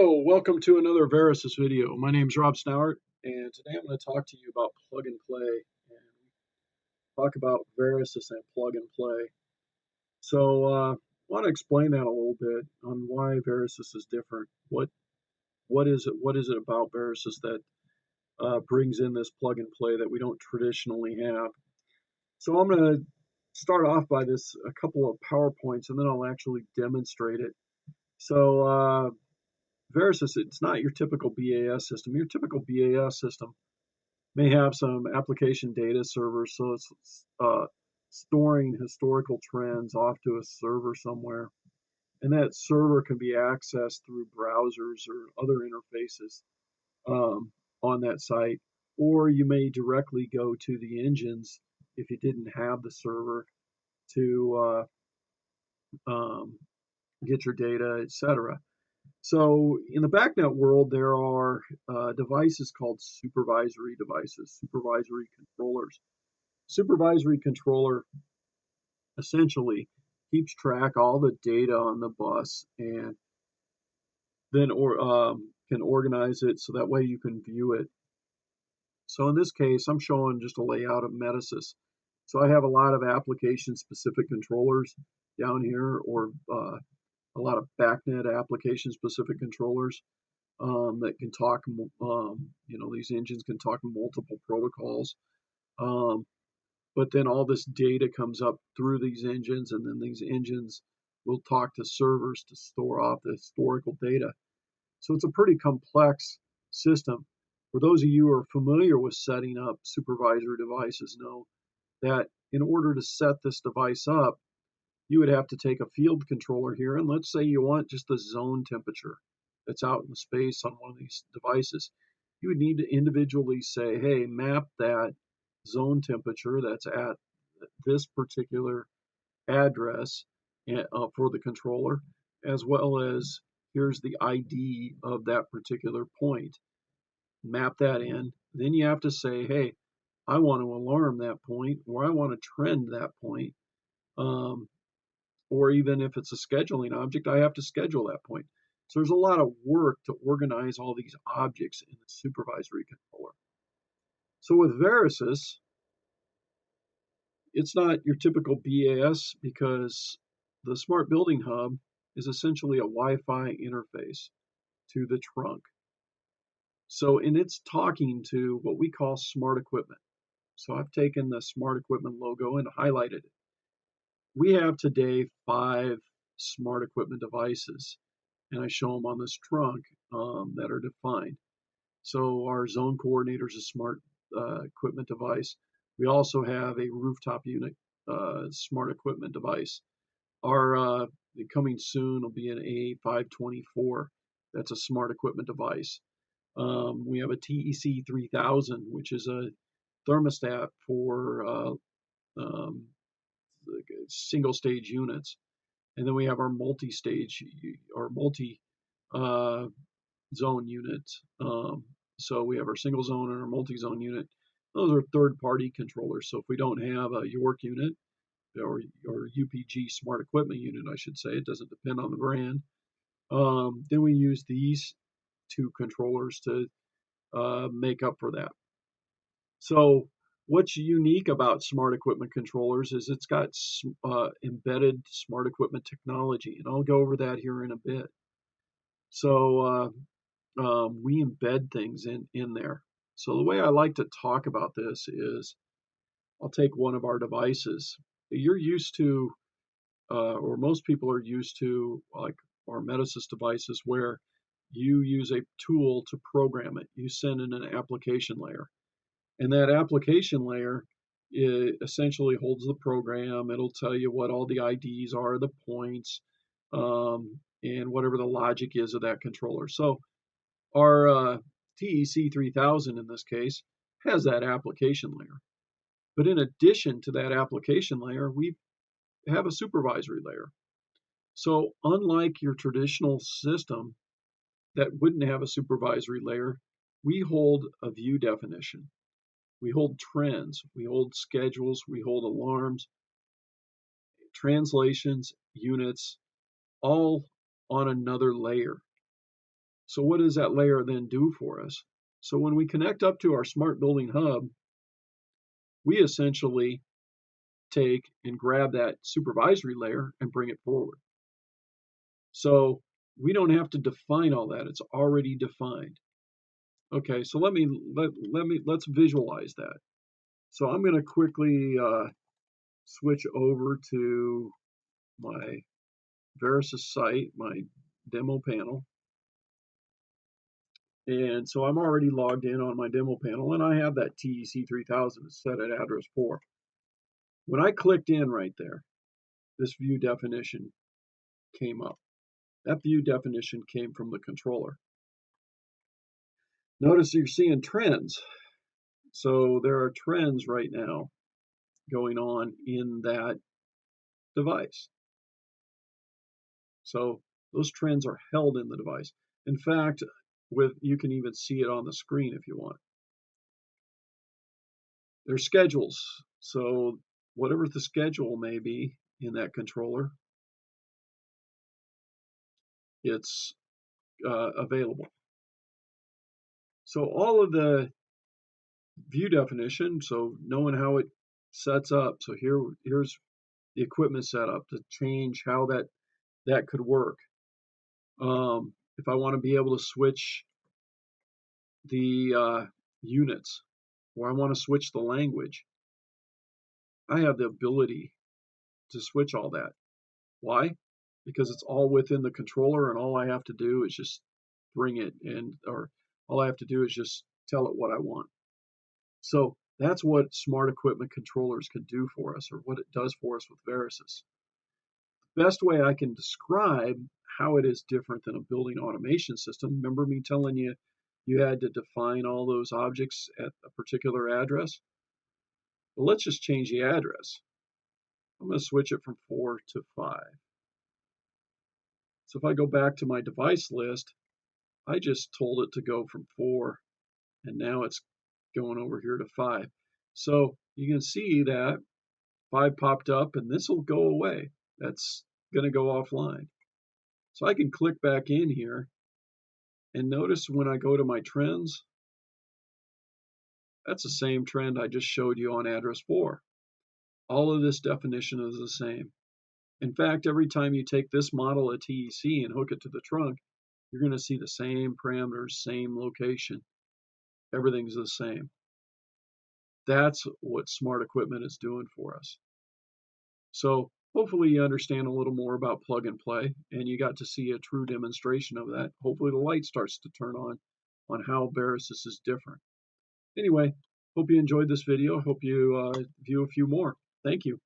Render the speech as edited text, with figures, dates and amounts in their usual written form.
Hello, welcome to another Verasys video. My name is Rob Snowart, and today I'm going to talk to you about plug and play and talk about Verasys and plug and play. I want to explain that a little bit on why Verasys is different. What is it? What is it about Verasys that brings in this plug and play that we don't traditionally have? So I'm going to start off by a couple of PowerPoints, and then I'll actually demonstrate it. Verasys, it's not your typical BAS system. Your typical BAS system may have some application data servers, so it's storing historical trends off to a server somewhere. And that server can be accessed through browsers or other interfaces on that site. Or you may directly go to the engines if you didn't have the server to get your data, etc. So in the BACnet world, there are devices called supervisory devices, supervisory controllers. Supervisory controller essentially keeps track all the data on the bus and then can organize it so that way you can view it. So in this case, I'm showing just a layout of Metasys. So I have a lot of application-specific controllers down here, or a lot of BACnet application-specific controllers that can talk. These engines can talk multiple protocols. But then all this data comes up through these engines, and then these engines will talk to servers to store off the historical data. So it's a pretty complex system. For those of you who are familiar with setting up supervisory devices, know that in order to set this device up, you would have to take a field controller here, and let's say you want just the zone temperature that's out in the space on one of these devices. You would need to individually say, hey, map that zone temperature that's at this particular address for the controller, as well as here's the ID of that particular point. Map that in. Then you have to say, hey, I want to alarm that point, or I want to trend that point. Or even if it's a scheduling object, I have to schedule that point. So there's a lot of work to organize all these objects in the supervisory controller. So with Verasys, it's not your typical BAS because the Smart Building Hub is essentially a Wi-Fi interface to the trunk. And it's talking to what we call smart equipment. So I've taken the smart equipment logo and highlighted it. We have today 5 smart equipment devices, and I show them on this trunk that are defined. So our zone coordinator is a smart equipment device. We also have a rooftop unit smart equipment device. Our coming soon will be an A524. That's a smart equipment device. We have a TEC 3000, which is a thermostat for single stage units. And then we have our multi-stage or multi zone unit. So we have our single zone and our multi-zone unit. Those are third-party controllers. So if we don't have a York unit or UPG smart equipment unit, I should say, it doesn't depend on the brand. Then we use these 2 controllers to make up for that. So what's unique about smart equipment controllers is it's got embedded smart equipment technology, and I'll go over that here in a bit. So we embed things in there. So the way I like to talk about this is I'll take one of our devices. You're used to, or most people are used to, like our Metasys devices, where you use a tool to program it. You send in an application layer. And that application layer essentially holds the program. It'll tell you what all the IDs are, the points, and whatever the logic is of that controller. So our TEC 3000 in this case has that application layer. But in addition to that application layer, we have a supervisory layer. So unlike your traditional system that wouldn't have a supervisory layer, we hold a view definition. We hold trends, we hold schedules, we hold alarms, translations, units, all on another layer. So what does that layer then do for us? So when we connect up to our smart building hub, we essentially take and grab that supervisory layer and bring it forward. So we don't have to define all that. It's already defined. Okay, so let's visualize that. So I'm going to quickly switch over to my Verasys site, my demo panel. And so I'm already logged in on my demo panel, and I have that TEC3000 set at address 4. When I clicked in right there, this view definition came up. That view definition came from the controller. Notice you're seeing trends. So there are trends right now going on in that device. So those trends are held in the device. In fact, you can even see it on the screen if you want. There's schedules. So whatever the schedule may be in that controller, it's available. So all of the view definition, so knowing how it sets up. So here's the equipment setup to change how that could work. If I want to be able to switch the units, or I want to switch the language, I have the ability to switch all that. Why? Because it's all within the controller, and all I have to do is just bring it in, or all I have to do is just tell it what I want. So that's what smart equipment controllers can do for us, or what it does for us with Verasys. The best way I can describe how it is different than a building automation system, remember me telling you you had to define all those objects at a particular address? Well, let's just change the address. I'm going to switch it from 4 to 5. So if I go back to my device list, I just told it to go from 4, and now it's going over here to 5. So you can see that 5 popped up, and this will go away. That's going to go offline. So I can click back in here, and notice when I go to my trends, that's the same trend I just showed you on address 4. All of this definition is the same. In fact, every time you take this model of TEC and hook it to the trunk, you're going to see the same parameters, same location. Everything's the same. That's what smart equipment is doing for us. So hopefully you understand a little more about plug and play, and you got to see a true demonstration of that. Hopefully the light starts to turn on how Verasys is different. Anyway, hope you enjoyed this video. Hope you view a few more. Thank you.